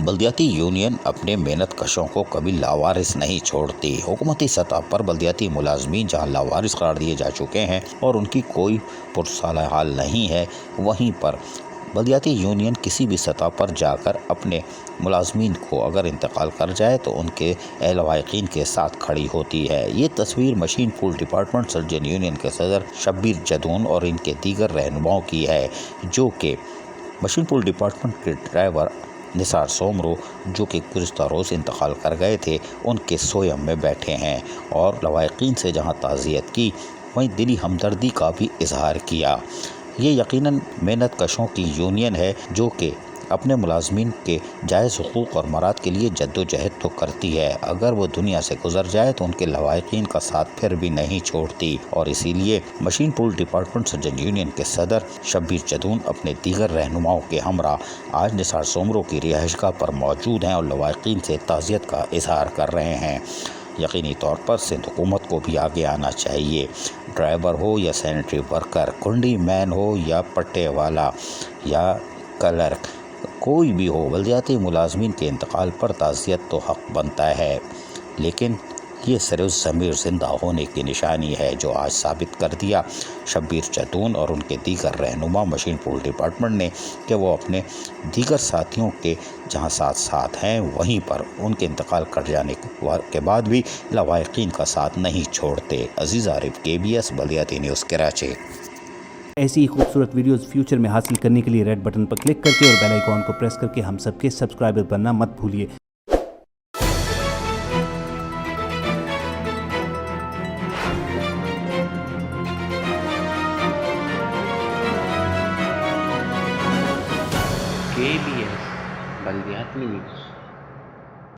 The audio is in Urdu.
بلدیاتی یونین اپنے محنت کشوں کو کبھی لاوارث نہیں چھوڑتی۔ حکومتی سطح پر بلدیاتی ملازمین جہاں لاوارث قرار دیے جا چکے ہیں اور ان کی کوئی پرسالہ حال نہیں ہے، وہیں پر بلدیاتی یونین کسی بھی سطح پر جا کر اپنے ملازمین کو اگر انتقال کر جائے تو ان کے لواحقین کے ساتھ کھڑی ہوتی ہے۔ یہ تصویر مشین پول ڈپارٹمنٹ سرجن یونین کے صدر شبیر جدون اور ان کے دیگر رہنماؤں کی ہے، جو کہ مشین پول ڈپارٹمنٹ کے ڈرائیور نثار سومرو جو کہ گزشتہ روز انتقال کر گئے تھے، ان کے سوئم میں بیٹھے ہیں اور لواحقین سے جہاں تعزیت کی وہیں دلی ہمدردی کا بھی اظہار کیا۔ یہ یقیناً محنت کشوں کی یونین ہے جو کہ اپنے ملازمین کے جائز حقوق اور مراد کے لیے جد و جہد تو کرتی ہے، اگر وہ دنیا سے گزر جائے تو ان کے لواحقین کا ساتھ پھر بھی نہیں چھوڑتی، اور اسی لیے مشین پول ڈپارٹمنٹ سرجن یونین کے صدر شبیر جدون اپنے دیگر رہنماؤں کے ہمراہ آج نثار سومرو کی رہائش گاہ پر موجود ہیں اور لواحقین سے تعزیت کا اظہار کر رہے ہیں۔ یقینی طور پر سندھ حکومت کو بھی آگے آنا چاہیے، ڈرائیور ہو یا سینیٹری ورکر، کنڈی مین ہو یا پٹے والا یا کلرک، کوئی بھی ہو، بلدیاتی ملازمین کے انتقال پر تعزیت تو حق بنتا ہے، لیکن یہ صرف ضمیر زندہ ہونے کی نشانی ہے جو آج ثابت کر دیا شبیر جدون اور ان کے دیگر رہنما مشین پول ڈپارٹمنٹ نے کہ وہ اپنے دیگر ساتھیوں کے جہاں ساتھ ہیں وہیں پر ان کے انتقال کر جانے کے بعد بھی لواحقین کا ساتھ نہیں چھوڑتے۔ عزیز عارف، KBS بلدیاتی نیوز، کراچی۔ ایسی ہی خوبصورت ویڈیوز فیوچر میں حاصل کرنے کے لیے ریڈ بٹن پر کلک کر کے اور بیل آئیکن کو پریس کر کے ہم سب کے سبسکرائبر بننا مت بھولیے۔ KBS بلدیاتی نیوز۔